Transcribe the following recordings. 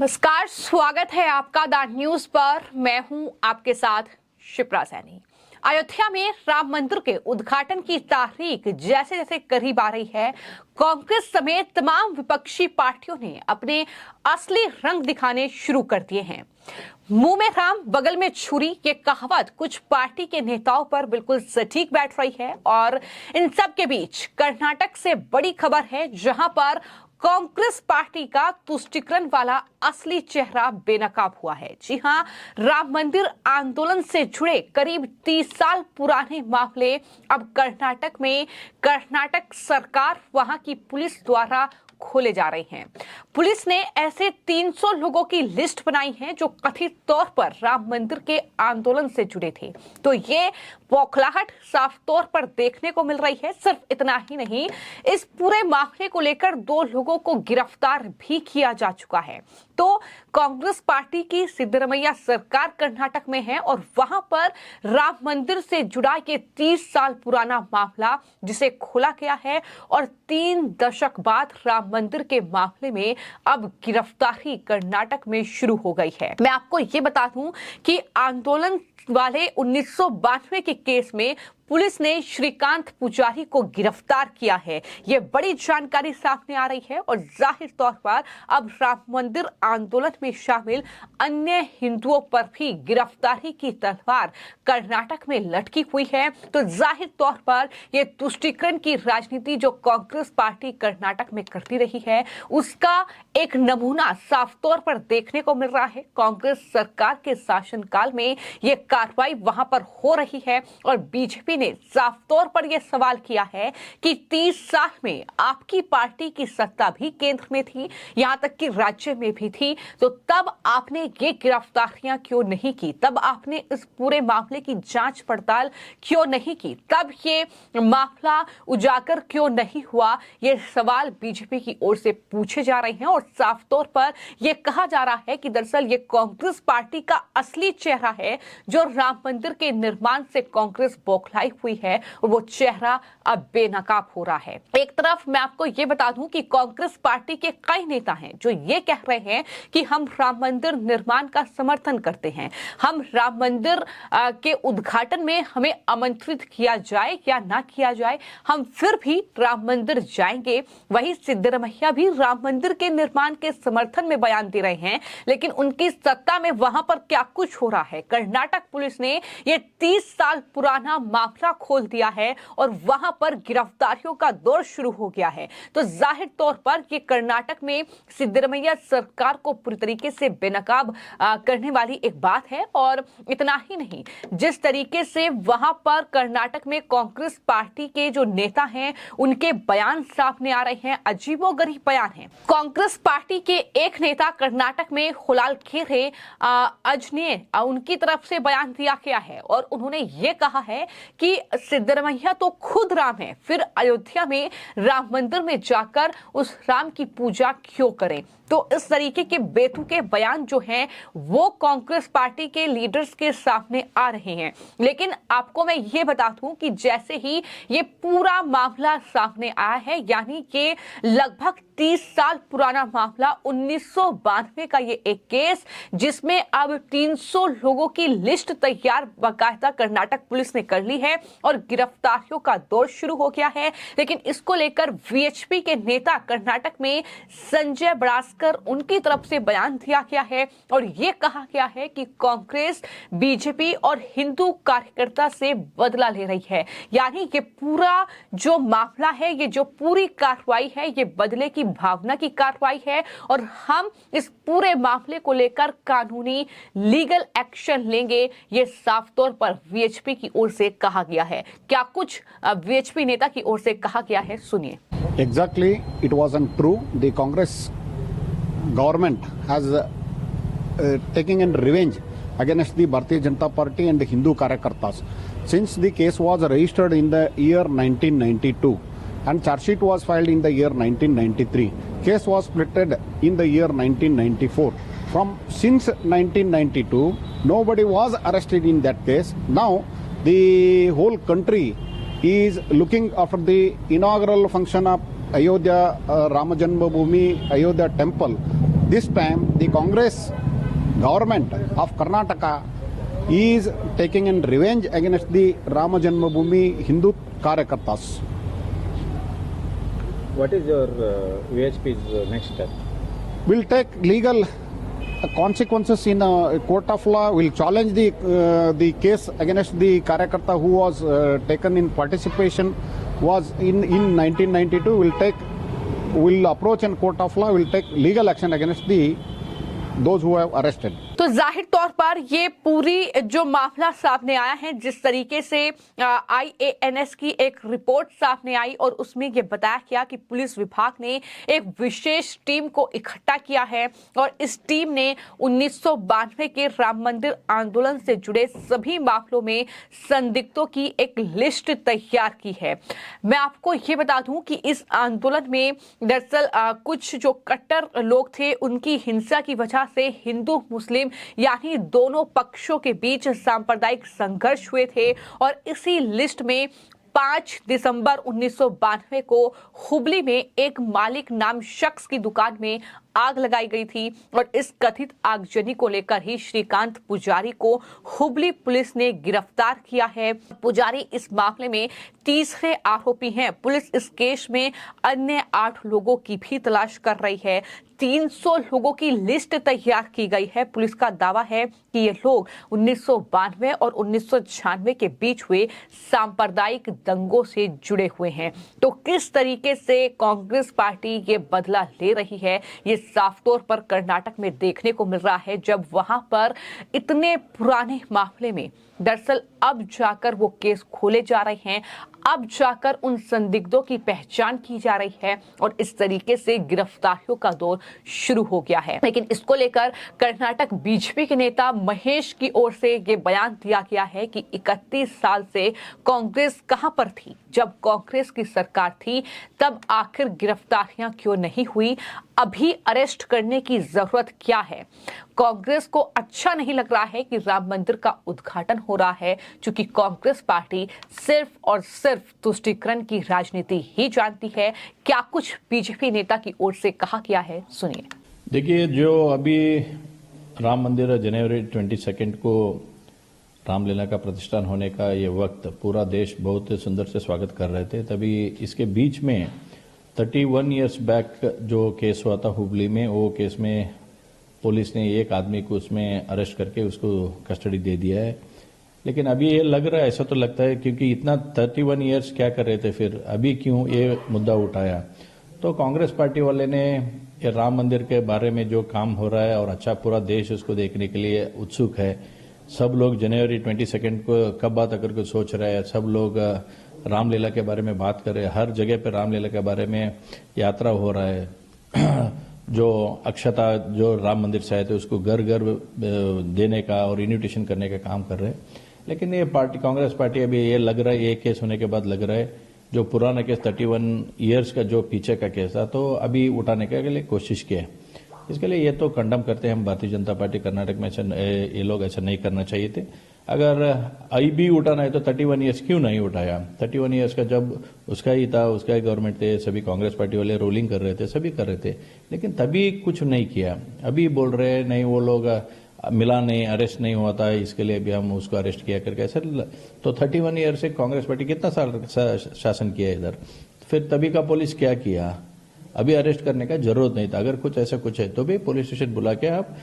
नमस्कार, स्वागत है आपका द न्यूज पर। मैं हूं आपके साथ शिप्रा सैनी। अयोध्या में राम मंदिर के उद्घाटन की तारीख जैसे जैसे करीब आ रही है, कांग्रेस समेत तमाम विपक्षी पार्टियों ने अपने असली रंग दिखाने शुरू कर दिए हैं। मुंह में राम बगल में छुरी, ये कहावत कुछ पार्टी के नेताओं पर बिल्कुल सटीक बैठ रही है। और इन सब के बीच कर्नाटक से बड़ी खबर है, जहां पर कांग्रेस पार्टी का तुष्टीकरण वाला असली चेहरा बेनकाब हुआ है। जी हां, राम मंदिर आंदोलन से जुड़े करीब 30 साल पुराने मामले अब कर्नाटक सरकार, वहां की पुलिस द्वारा खोले जा रहे हैं। पुलिस ने ऐसे 300 लोगों की लिस्ट बनाई है जो कथित तौर पर राम मंदिर के आंदोलन से जुड़े थे। तो ये बौखलाहट साफ तौर पर देखने को मिल रही है। सिर्फ इतना ही नहीं, इस पूरे मामले को लेकर 2 लोगों को गिरफ्तार भी किया जा चुका है। तो कांग्रेस पार्टी की सिद्धरमैया सरकार कर्नाटक में है और वहां पर राम मंदिर से जुड़ा ये 30 साल पुराना मामला जिसे खोला गया है और 3 दशक बाद राम मंदिर के मामले में अब गिरफ्तारी कर्नाटक में शुरू हो गई है। मैं आपको ये बता दूं कि आंदोलन वाले 1992 के केस में पुलिस ने श्रीकांत पुजारी को गिरफ्तार किया है। ये बड़ी जानकारी सामने आ रही है और जाहिर तौर पर अब राम मंदिर आंदोलन में शामिल अन्य हिंदुओं पर भी गिरफ्तारी की तलवार कर्नाटक में लटकी हुई है। तो जाहिर तौर पर ये तुष्टीकरण की राजनीति जो कांग्रेस पार्टी कर्नाटक में करती रही है, उसका एक नमूना साफ तौर पर देखने को मिल रहा है। कांग्रेस सरकार के शासनकाल में ये कार्रवाई वहां पर हो रही है और बीजेपी ने साफ तौर पर यह सवाल किया है कि 30 साल में आपकी पार्टी की सत्ता भी केंद्र में थी, यहां तक कि राज्य में भी थी, तो तब आपने ये गिरफ्तारियां क्यों नहीं की? तब आपने इस पूरे मामले की जांच पड़ताल क्यों नहीं की? तब ये मामला उजागर क्यों नहीं हुआ? ये सवाल बीजेपी की ओर से पूछे जा रहे हैं और साफ तौर पर यह कहा जा रहा है कि दरअसल ये कांग्रेस पार्टी का असली चेहरा है, जो राम मंदिर के निर्माण से कांग्रेस बौखलाई हुई है और वो चेहरा अब बेनकाब हो रहा है। एक तरफ मैं आपको ये बता दूं कि कांग्रेस पार्टी के कई नेता हैं जो ये कह रहे हैं कि हम राम मंदिर निर्माण का समर्थन करते हैं, हम राम मंदिर के उद्घाटन में हमें आमंत्रित किया जाए या ना किया जाए, हम फिर भी राम मंदिर जाएंगे। वही सिद्धरमैया भी राम मंदिर के निर्माण के समर्थन में बयान दे रहे हैं, लेकिन उनकी सत्ता में वहां पर क्या कुछ हो रहा है? कर्नाटक पुलिस ने ये 30 साल पुराना मामला खोल दिया है और वहां पर गिरफ्तारियों का दौर शुरू हो गया है। तो जाहिर तौर पर ये कर्नाटक में सिद्धरमैया सरकार को पूरी तरीके से बेनकाब करने वाली एक बात है। और इतना ही नहीं, जिस तरीके से वहां पर कर्नाटक में कांग्रेस पार्टी के जो नेता हैं, उनके बयान सामने आ रहे हैं, अजीबोगरीब बयान है। कांग्रेस पार्टी के एक नेता कर्नाटक में हुलाल खेरे अजने, उनकी तरफ से बयान दिया गया है और उन्होंने ये कहा है कि सिद्धरमैया तो खुद राम है, फिर अयोध्या में राम मंदिर में जाकर उस राम की पूजा क्यों करें? तो इस तरीके के बेतुके बयान जो हैं वो कांग्रेस पार्टी के लीडर्स के सामने आ रहे हैं। लेकिन आपको मैं ये बता दूं कि जैसे ही ये पूरा मामला सामने आया है, यानी कि लगभग 30 साल पुराना मामला, 1992 का ये एक केस, जिसमें अब 300 लोगों की लिस्ट तैयार बाकायदा कर्नाटक पुलिस ने कर ली है और गिरफ्तारियों का दौर शुरू हो गया है। लेकिन इसको लेकर वीएचपी के नेता कर्नाटक में संजय बड़ास्कर, उनकी तरफ से बयान दिया गया है और यह कहा गया है कि कांग्रेस बीजेपी और हिंदू कार्यकर्ता से बदला ले रही है। यानी ये पूरा जो मामला है, ये जो पूरी कार्रवाई है, ये बदले की भावना की कार्रवाई है और हम इस पूरे मामले को लेकर कानूनी लीगल एक्शन लेंगे, ये साफ तौर पर वीएचपी की ओर से कहा गया है। क्या कुछ वीएचपी नेता की ओर से कहा गया है, सुनिए। Exactly, it wasn't true. The Congress government has taken in revenge against the Bharatiya Janata Party and the Hindu Karyakartas. Since the case was registered in the year 1992 and charge sheet was filed in the year 1993, case was splitted in the year 1994. Since 1992, nobody was arrested in that case. Now, the whole country is looking after the inaugural function of Ayodhya Rama Janmabhoomi Ayodhya temple. this time the Congress government of Karnataka is taking in revenge against the Rama Janmabhoomi Hindu Karyakartas. What is your VHP's next step? Will take legal consequences in a court of law. Will challenge the case against the Karyakarta who was taken in participation was in 1992. Will approach in court of law. Will take legal action against those who have arrested. तो जाहिर तौर पर ये पूरी जो मामला सामने आया है, जिस तरीके से IANS की एक रिपोर्ट सामने आई और उसमें ये बताया गया कि पुलिस विभाग ने एक विशेष टीम को इकट्ठा किया है और इस टीम ने 1992 के राम मंदिर आंदोलन से जुड़े सभी मामलों में संदिग्धों की एक लिस्ट तैयार की है। मैं आपको ये बता दूं कि इस आंदोलन में दरअसल कुछ जो कट्टर लोग थे उनकी हिंसा की वजह से हिंदू मुस्लिम यानी दोनों पक्षों के बीच सांप्रदायिक संघर्ष हुए थे और इसी लिस्ट में 5 दिसंबर 1992 को हुबली में एक मालिक नाम शख्स की दुकान में आग लगाई गई थी और इस कथित आगजनी को लेकर ही श्रीकांत पुजारी को हुबली पुलिस ने गिरफ्तार किया है। पुजारी इस मामले में तीसरे आरोपी हैं। पुलिस इस केस में अन्य 8 लोगों की भी तलाश कर रही है। 300 लोगों की लिस्ट तैयार की गई है। पुलिस का दावा है कि ये लोग 1992 और 1996 के बीच हुए सांप्रदायिक दंगों से जुड़े हुए हैं। तो किस तरीके से कांग्रेस पार्टी ये बदला ले रही है, ये साफ तौर पर कर्नाटक में देखने को मिल रहा है, जब वहां पर इतने पुराने मामले में दरअसल अब जाकर वो केस खोले जा रहे हैं, अब जाकर उन संदिग्धों की पहचान की जा रही है और इस तरीके से गिरफ्तारियों का दौर शुरू हो गया है। लेकिन इसको लेकर कर्नाटक बीजेपी के नेता महेश की ओर से ये बयान दिया गया है कि 31 साल से कांग्रेस कहां पर थी। जब कांग्रेस की सरकार थी तब आखिर गिरफ्तारियां क्यों नहीं हुई, अभी अरेस्ट करने की जरूरत क्या है। कांग्रेस को अच्छा नहीं लग रहा है कि राम मंदिर का उद्घाटन हो रहा है, क्योंकि कांग्रेस पार्टी सिर्फ और सिर्फ तुष्टीकरण की राजनीति ही जानती है। क्या कुछ बीजेपी नेता की ओर से कहा गया है, सुनिए। देखिए, जो अभी राम मंदिर जनवरी 22 को रामलीला का प्रतिष्ठान होने का ये वक्त पूरा देश बहुत सुंदर से स्वागत कर रहे थे, तभी इसके बीच में 31 इयर्स बैक जो केस हुआ था हुबली में, वो केस में पुलिस ने एक आदमी को उसमें अरेस्ट करके उसको कस्टडी दे दिया है। लेकिन अभी ये लग रहा है, ऐसा तो लगता है, क्योंकि इतना 31 इयर्स क्या कर रहे थे, फिर अभी क्यों ये मुद्दा उठाया। तो कांग्रेस पार्टी वाले ने ये राम मंदिर के बारे में जो काम हो रहा है और अच्छा पूरा देश उसको देखने के लिए उत्सुक है। सब लोग जनवरी 22 को कब बात अगर कुछ सोच रहे हैं, सब लोग रामलीला के बारे में बात कर रहे हैं, हर जगह पे रामलीला के बारे में यात्रा हो रहा है। जो अक्षता जो राम मंदिर से आए थे उसको घर घर देने का और इन्विटेशन करने का काम कर रहे हैं। लेकिन ये पार्टी, कांग्रेस पार्टी, अभी ये लग रहा है, ये केस होने के बाद लग रहा है जो पुराना केस 31 इयर्स का जो पीछे का केस था, तो अभी उठाने के लिए कोशिश की है। इसके लिए ये तो कंडम करते हैं हम, भारतीय जनता पार्टी कर्नाटक में ऐसा, ये लोग ऐसा नहीं करना चाहिए थे। अगर भी उठाना है तो 31 इयर्स क्यों नहीं उठाया। 31 इयर्स का जब उसका ही था, उसका ही गवर्नमेंट थे, सभी कांग्रेस पार्टी वाले रोलिंग कर रहे थे, सभी कर रहे थे, लेकिन तभी कुछ नहीं किया। अभी बोल रहे हैं नहीं, वो लोग मिला नहीं, अरेस्ट नहीं हुआ था, इसके लिए भी हम उसको अरेस्ट किया करके ऐसा। तो 31 ईयर से कांग्रेस पार्टी कितना साल शासन किया इधर, फिर तभी का पुलिस क्या किया। अभी अरेस्ट करने का जरूरत नहीं था। अगर कुछ ऐसा कुछ है तो भी पुलिस स्टेशन बुला के, आप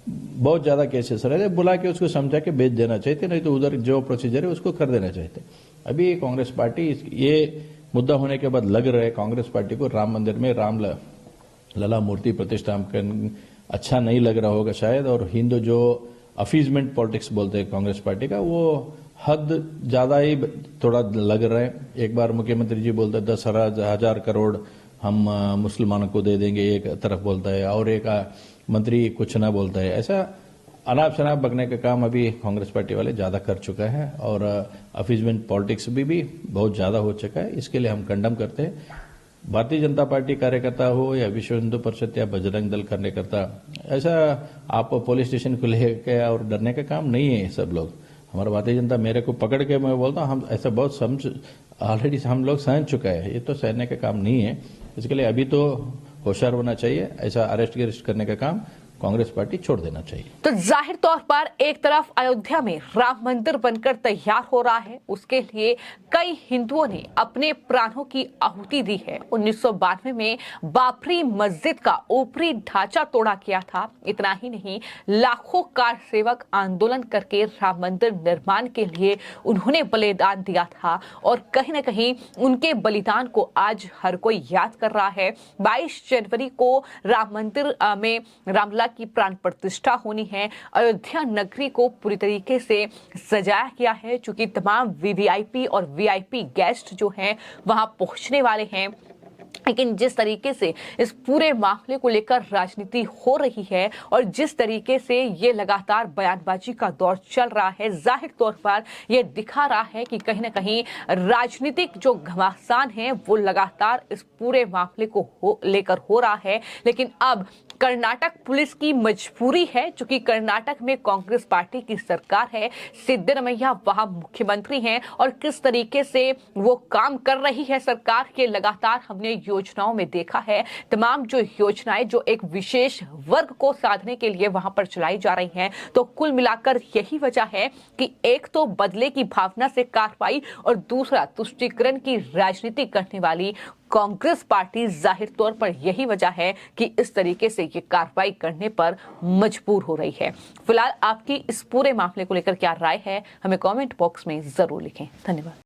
बहुत ज्यादा केसेस रहे थे, बुला के उसको समझा के भेज देना चाहिए, नहीं तो उधर जो प्रोसीजर है उसको कर देना चाहिए। अभी कांग्रेस पार्टी ये मुद्दा होने के बाद लग रहा है कांग्रेस पार्टी को राम मंदिर में राम लला मूर्ति प्रतिष्ठा अच्छा नहीं लग रहा होगा शायद। और हिंदू जो अफीजमेंट पॉलिटिक्स बोलते हैं कांग्रेस पार्टी का, वो हद ज्यादा ही थोड़ा लग रहा है। एक बार मुख्यमंत्री जी बोलते 10,000 करोड़ हम मुसलमानों को दे देंगे, एक तरफ बोलता है, और एक मंत्री कुछ ना बोलता है। ऐसा अनाप शनाप बकने का काम अभी कांग्रेस पार्टी वाले ज्यादा कर चुका है और अफीजमेंट पॉलिटिक्स भी बहुत ज्यादा हो चुका है। इसके लिए हम कंडम करते हैं। भारतीय जनता पार्टी कार्यकर्ता हो या विश्व हिंदू परिषद या बजरंग दल कार्यकर्ता, ऐसा आप पुलिस स्टेशन को लेके और डरने का काम नहीं है। सब लोग, हमारा भारतीय जनता, मेरे को पकड़ के मैं बोलता हूँ, हम ऐसा बहुत समझ ऑलरेडी हम लोग सहन चुका है, ये तो सहने का काम नहीं है। इसके लिए अभी तो होशियार होना चाहिए। ऐसा अरेस्ट गिरेस्ट करने का काम कांग्रेस पार्टी छोड़ देना चाहिए। तो जाहिर तौर पर एक तरफ अयोध्या में राम मंदिर बनकर तैयार हो रहा है, उसके लिए कई हिंदुओं ने अपने प्राणों की आहुति दी है। 1992 में बाबरी मस्जिद का ऊपरी ढांचा तोड़ा गया था। इतना ही नहीं, लाखों कार सेवक आंदोलन करके राम मंदिर निर्माण के लिए उन्होंने बलिदान दिया था और कहीं न कहीं उनके बलिदान को आज हर कोई याद कर रहा है। 22 जनवरी को राम मंदिर में रामलला की प्राण प्रतिष्ठा होनी है। अयोध्या नगरी को पूरी तरीके से सजाया गया है, चूंकि तमाम वीवीआईपी और वीआईपी गेस्ट जो हैं वहां पहुंचने वाले हैं। लेकिन जिस तरीके से इस पूरे मामले को लेकर राजनीति हो रही है और जिस तरीके से ये लगातार बयानबाजी का दौर चल रहा है, जाहिर तौर पर यह दिखा रहा है कि कहीं ना कहीं राजनीतिक जो घमासान है वो लगातार इस पूरे मामले को लेकर हो रहा है। लेकिन अब कर्नाटक पुलिस की मजबूरी है, चूंकि कर्नाटक में कांग्रेस पार्टी की सरकार है, सिद्धरमैया वहां मुख्यमंत्री हैं और किस तरीके से वो काम कर रही है सरकार के लगातार हमने योजनाओं में देखा है। तमाम जो योजनाएं जो एक विशेष वर्ग को साधने के लिए वहां पर चलाई जा रही हैं, तो कुल मिलाकर यही वजह है कि एक तो बदले की भावना से कार्रवाई और दूसरा तुष्टीकरण की राजनीति करने वाली कांग्रेस पार्टी जाहिर तौर पर यही वजह है कि इस तरीके से ये कार्रवाई करने पर मजबूर हो रही है। फिलहाल आपकी इस पूरे मामले को लेकर क्या राय है, हमें कमेंट बॉक्स में जरूर लिखें। धन्यवाद।